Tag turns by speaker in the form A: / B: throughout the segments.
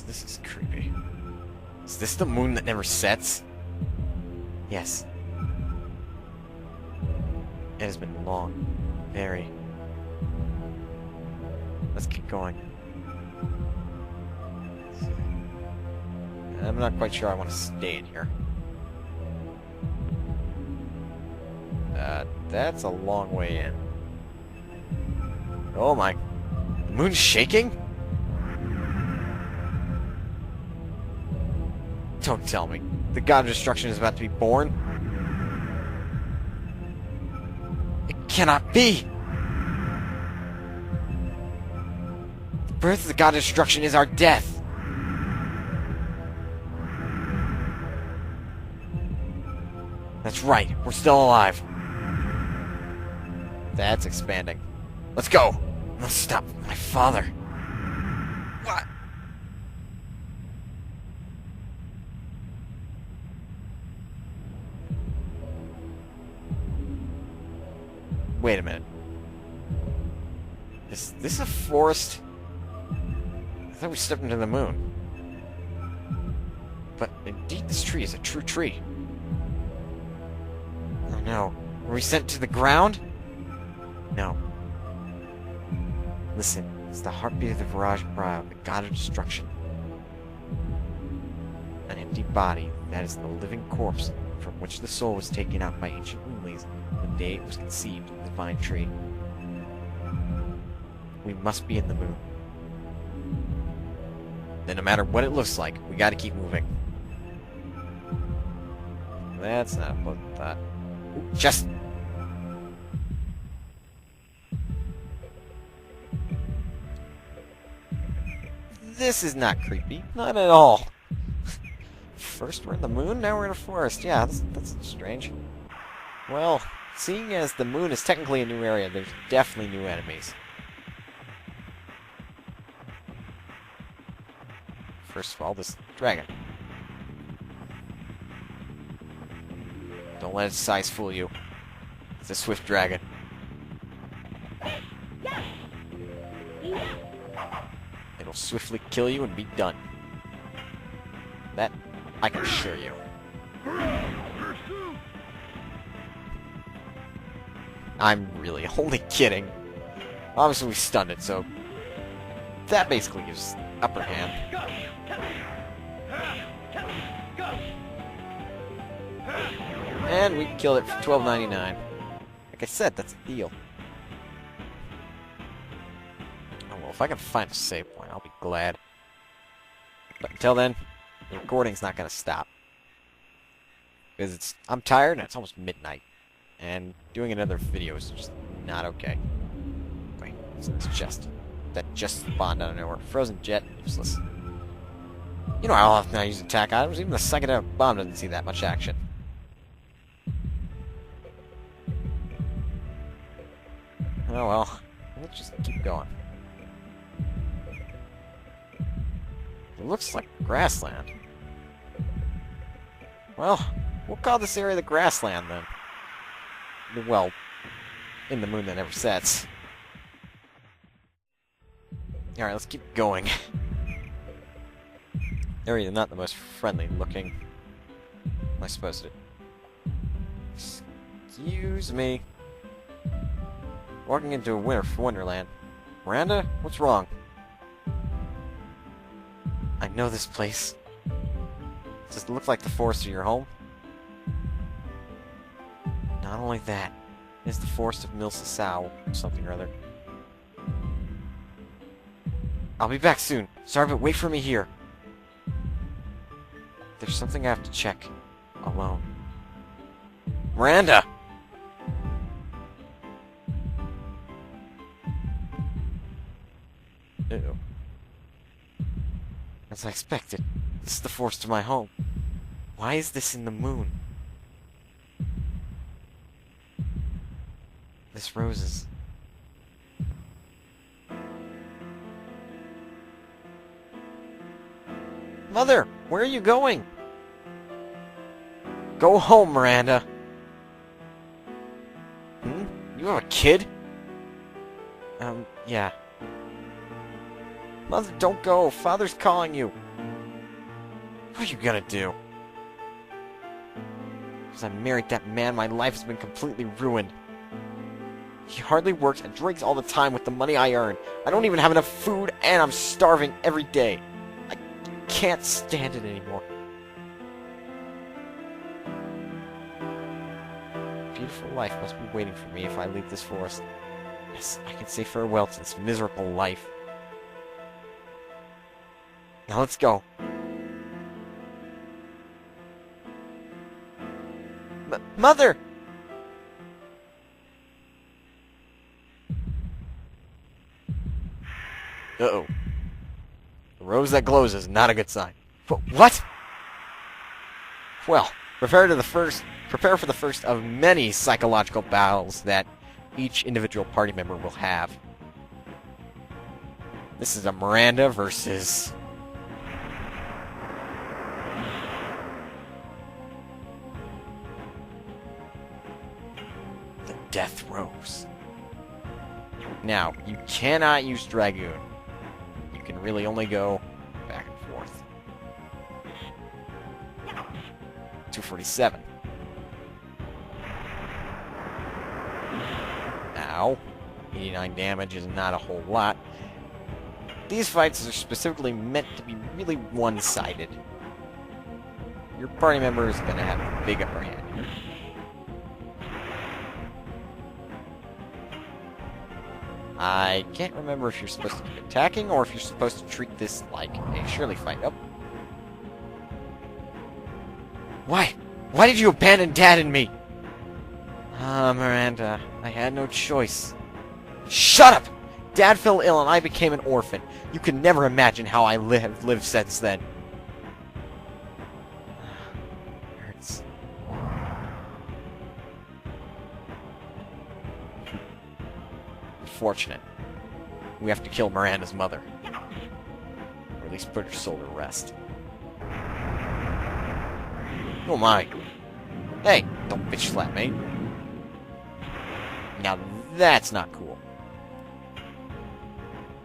A: This is creepy. Is this the moon that never sets? Yes. It has been long. Very. Let's keep going. I'm not quite sure I want to stay in here. That's a long way in. Oh my. The moon's shaking? Don't tell me. The god of destruction is about to be born? It cannot be! The birth of the god of destruction is our death! That's right, we're still alive. That's expanding. Let's go! Let's stop my father. What? Wait a minute. Is this a forest? I thought we stepped into the moon. But indeed, this tree is a true tree. Oh no. Were we sent to the ground? No. Listen, it's the heartbeat of the Virage Brow, the god of destruction. An empty body, that is the living corpse from which the soul was taken out by ancient Moonleys the day it was conceived in the divine tree. We must be in the moon. Then no matter what it looks like, we gotta keep moving. That's not what I thought. Just... This is not creepy. Not at all. First we're in the moon, now we're in a forest. Yeah, that's strange. Well, seeing as the moon is technically a new area, there's definitely new enemies. First of all, this dragon. Don't let its size fool you. It's a swift dragon. It'll swiftly kill you and be done. That I can assure you. I'm really only kidding. Obviously we stunned it, so that basically gives upper hand. And we killed it for $12.99. Like I said, that's a deal. Oh well, if I can find a save point, I'll be glad. But until then, the recording's not gonna stop. Because I'm tired and it's almost midnight. And doing another video is just not okay. Wait, so it's just that just spawned out of nowhere. Frozen jet, useless. You know how often I use attack items, even the psychedelic bomb doesn't see that much action. Oh well, let's just keep going. It looks like grassland. Well, we'll call this area the grassland then. Well, in the moon that never sets. Alright, let's keep going. Area not the most friendly looking. Am I supposed to? Excuse me. Walking into a wonderland. Miranda, what's wrong? I know this place. Does it look like the forest of your home? Not only that, it's the forest of Milsasau, or something or other. I'll be back soon. Sorry, but wait for me here. There's something I have to check. Alone. Miranda! Uh-oh. As I expected, this is the forest of my home. Why is this in the moon? This roses. Mother, where are you going? Go home, Miranda. You have a kid? Yeah. Mother, don't go. Father's calling you. What are you gonna do? Because I married that man, my life has been completely ruined. He hardly works and drinks all the time with the money I earn. I don't even have enough food, and I'm starving every day. I can't stand it anymore. Beautiful life must be waiting for me if I leave this forest. Yes, I can say farewell to this miserable life. Now let's go. Mother! Uh-oh. The rose that glows is not a good sign. What? Well, prepare for the first of many psychological battles that each individual party member will have. This is a Miranda versus... the Death Rose. Now, you cannot use Dragoon. You can really only go back and forth. 247. Now, 89 damage is not a whole lot. These fights are specifically meant to be really one-sided. Your party member is going to have a big upper hand here. I can't remember if you're supposed to be attacking or if you're supposed to treat this like a Shirley fight. Oh. Why? Why did you abandon Dad and me? Ah, Miranda, I had no choice. Shut up! Dad fell ill and I became an orphan. You can never imagine how I have lived since then. It hurts. Fortunate. We have to kill Miranda's mother. Or at least put her soul to rest. Oh my. Hey, don't bitch slap me. Now that's not cool.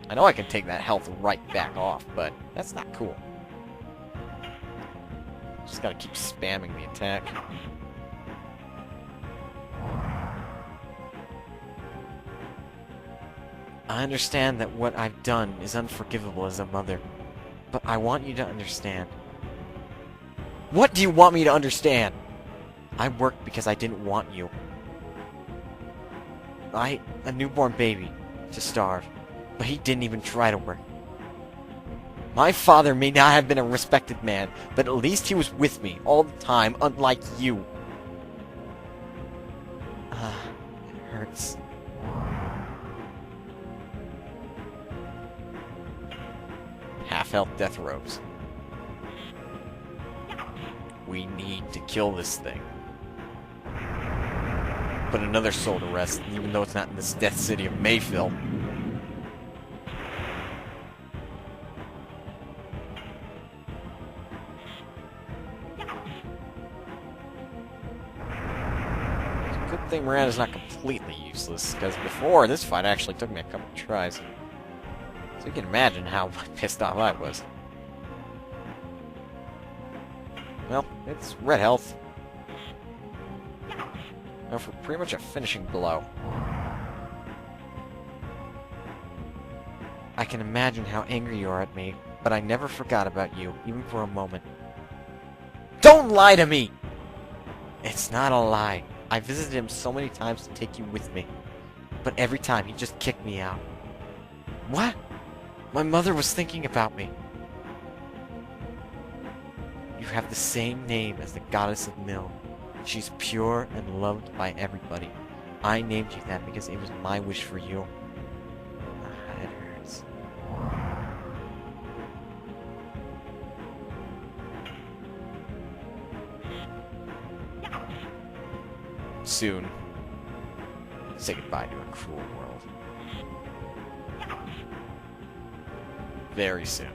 A: I know I can take that health right back off, but that's not cool. Just gotta keep spamming the attack. I understand that what I've done is unforgivable as a mother, but I want you to understand. What do you want me to understand? I worked because I didn't want you. A newborn baby, to starve, but he didn't even try to work. My father may not have been a respected man, but at least he was with me all the time, unlike you. It hurts. Half-health Death Rose. We need to kill this thing. Put another soul to rest, even though it's not in this death city of Mayfield. It's a good thing Miranda's not completely useless, because before, this fight actually took me a couple of tries. So you can imagine how pissed off I was. Well, it's red health. Now for pretty much a finishing blow. I can imagine how angry you are at me, but I never forgot about you, even for a moment. Don't lie to me! It's not a lie. I visited him so many times to take you with me, but every time he just kicked me out. What? My mother was thinking about me. You have the same name as the goddess of Mill. She's pure and loved by everybody. I named you that because it was my wish for you. It hurts. Soon, say goodbye to a cruel world. Very soon.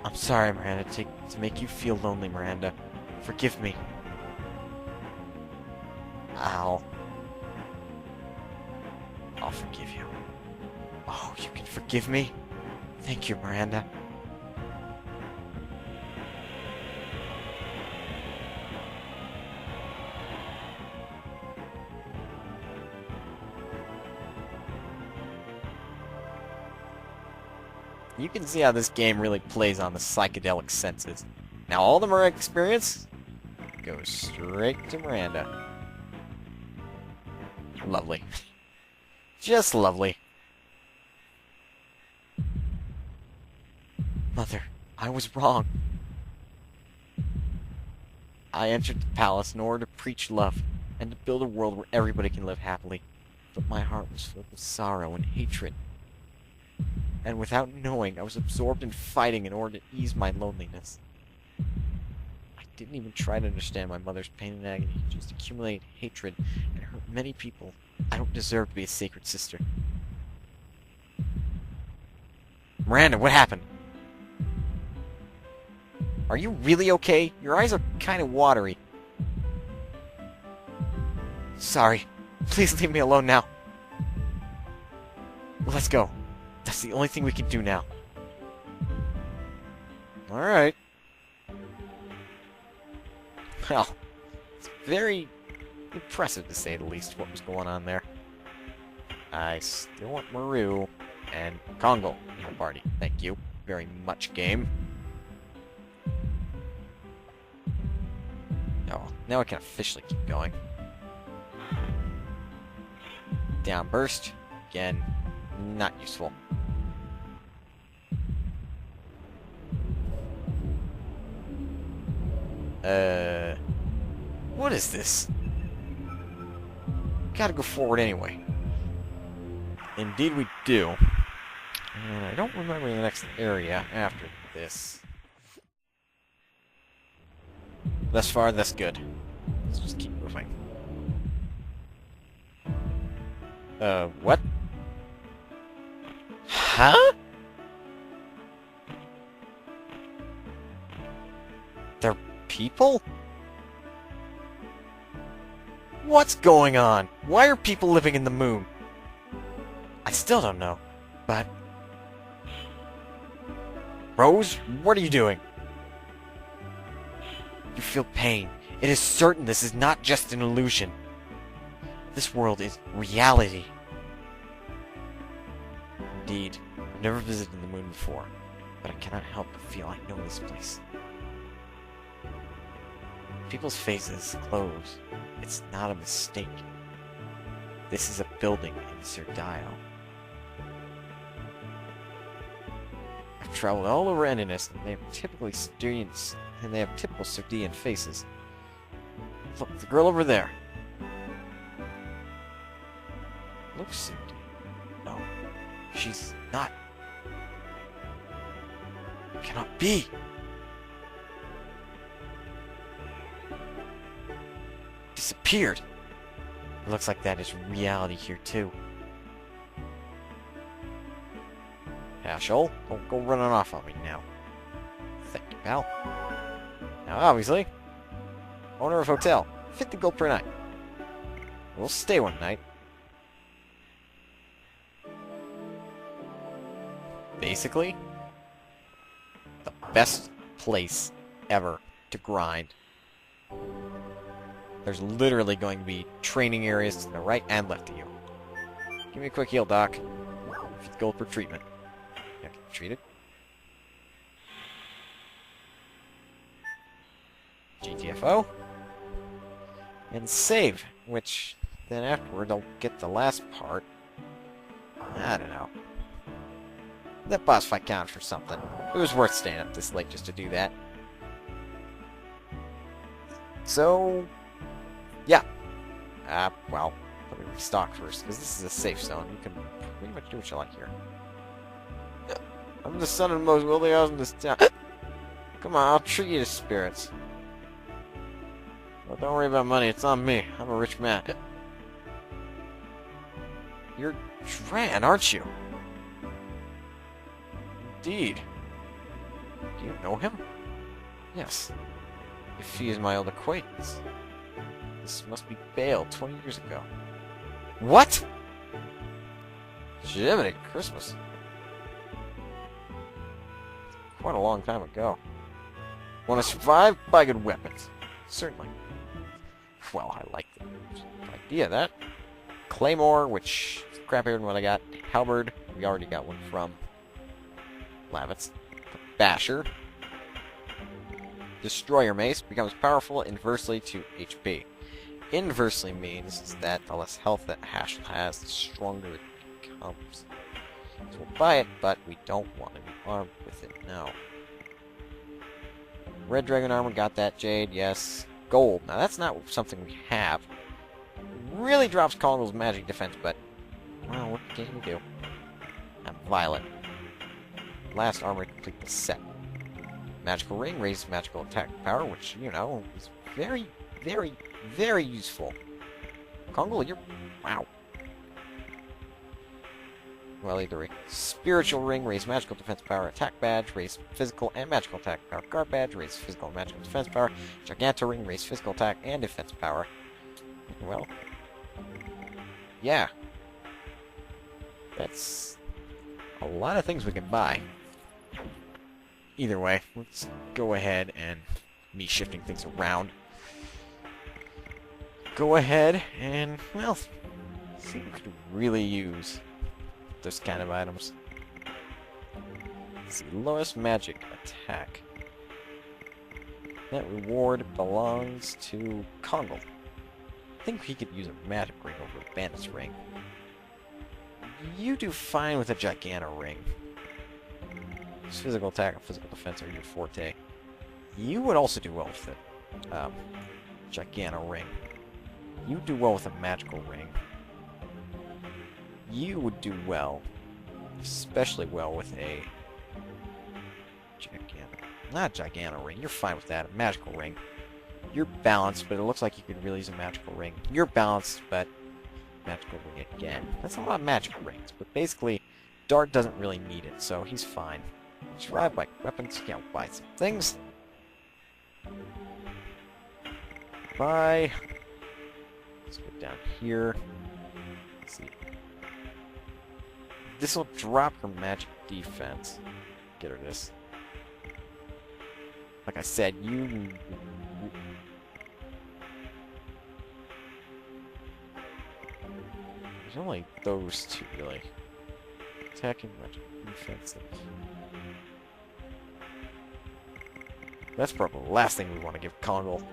A: I'm sorry, Miranda, to make you feel lonely, Miranda. Forgive me. I'll forgive you. Oh, you can forgive me? Thank you, Miranda. You can see how this game really plays on the psychedelic senses. Now all the Miranda experience goes straight to Miranda. Lovely. Just lovely. Mother, I was wrong. I entered the palace in order to preach love and to build a world where everybody can live happily. But my heart was filled with sorrow and hatred. And without knowing, I was absorbed in fighting in order to ease my loneliness. I didn't even try to understand my mother's pain and agony, just accumulate hatred and hurt many people. I don't deserve to be a sacred sister. Miranda, what happened? Are you really okay? Your eyes are kind of watery. Sorry. Please leave me alone now. Let's go. That's the only thing we can do now. Alright. Well, it's very impressive to say the least what was going on there. I still want Maru and Congo in the party. Thank you very much, game. Oh, now I can officially keep going. Downburst. Again, not useful. What is this? Gotta go forward anyway. Indeed we do. And I don't remember the next area after this. Thus far, that's good. Let's just keep moving. What? Huh? They're people? What's going on? Why are people living in the moon? I still don't know, but... Rose, what are you doing? You feel pain. It is certain this is not just an illusion. This world is reality. Indeed, I've never visited the moon before, but I cannot help but feel I know this place. People's faces, clothes, it's not a mistake. This is a building in Sir Dial. I've traveled all over Endiness, and they have typical Sardian faces. Look, the girl over there. Looks Sardian. No, she's not. It cannot be. Disappeared. It looks like that is reality here too. Ashol, don't go running off on me now. Thank you, pal. Now, obviously, owner of hotel, 50 gold per night. We'll stay one night. Basically, the best place ever to grind. There's literally going to be training areas to the right and left of you. Give me a quick heal, Doc. 50 gold per treatment. Yeah, get treated. GTFO. And save, which then afterward I'll get the last part. I don't know. That boss fight counted for something. It was worth staying up this late just to do that. So, yeah. Well, let me restock first, because this is a safe zone. You can pretty much do what you like here. I'm the son of the most wealthy house in this town. Come on, I'll treat you to spirits. Well, don't worry about money, it's on me. I'm a rich man. You're Dran, aren't you? Indeed. Do you know him? Yes. If he is my old acquaintance. This must be Bale, 20 years ago. What? Jiminy Christmas. Quite a long time ago. Want to survive? Buy good weapons. Certainly. Well, I like the idea of that. Claymore, which is crappy than what I got. Halberd, we already got one from Lavitz. Basher. Destroyer Mace becomes powerful inversely to HP. Inversely means that the less health that Hash has, the stronger it becomes. So we'll buy it, but we don't want to be armed with it now. Red Dragon Armor, got that. Jade, yes. Gold. Now that's not something we have. Really drops Kongol's magic defense, but, well, what can you do? And Violet. Last armor to complete the set. Magical Ring raises magical attack power, which, you know, is very, very, very useful. Kongol, you're... wow. Well, either way. Spiritual Ring, raise magical defense power. Attack Badge, raise physical and magical attack power. Guard Badge, raise physical and magical defense power. Giganto Ring, raise physical attack and defense power. Well, yeah. That's a lot of things we can buy. Either way, let's go ahead and me shifting things around. Go ahead and, well, see if we could really use this kind of items. Let's see, lowest magic attack. That reward belongs to Kongol. I think he could use a magic ring over a bandit's ring. You do fine with a Giganto ring. Physical attack and physical defense are your forte. You would also do well with it. Giganto ring. You do well with a magical ring. You would do well, especially well with a not Giganto ring. You're fine with that. A magical ring. You're balanced, but it looks like you could really use a magical ring. You're balanced, but magical ring again. That's a lot of magical rings, but basically, Dart doesn't really need it, so he's fine. Survive by weapons. Yeah, we'll buy some things. Buy. Let's go down here. Let's see. This will drop her magic defense. Get her this. Like I said, you... There's only those two, really. Attacking magic defensive. That's probably the last thing we want to give Kongol.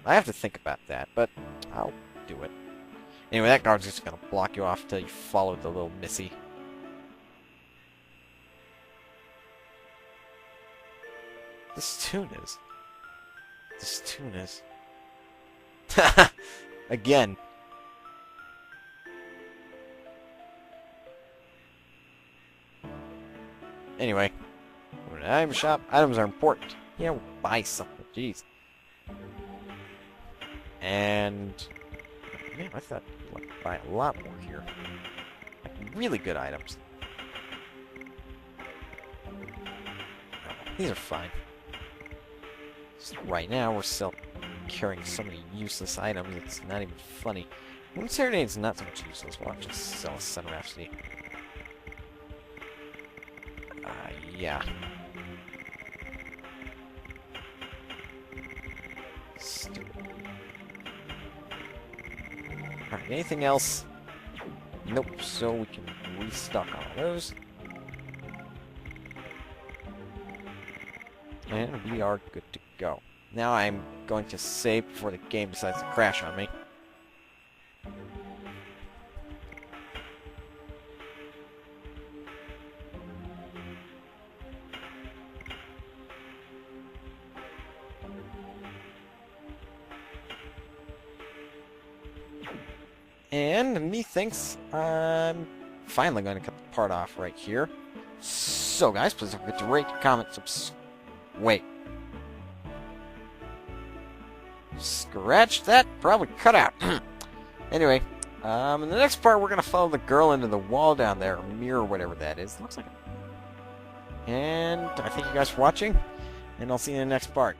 A: I have to think about that, but I'll do it. Anyway, that guard's just gonna block you off until you follow the little missy. This tune is. This tune is. Again. Anyway, we're in an item shop. Items are important. Yeah, we'll buy something. Jeez. And man, I thought you'd like buy a lot more here. Like really good items. These are fine. Just right now, we're still carrying so many useless items, it's not even funny. Moon Serenade's not so much useless, we'll just sell a Sun Rhapsody. Yeah. Stupid. Alright, anything else? Nope, so we can restock all those. And we are good to go. Now I'm going to save before the game decides to crash on me. And methinks I'm finally going to cut the part off right here. So guys, please don't forget to rate, comment, wait. Scratch that, probably cut out. Anyway, in the next part we're going to follow the girl into the wall down there, or mirror, whatever that is. Looks like And I thank you guys for watching, and I'll see you in the next part.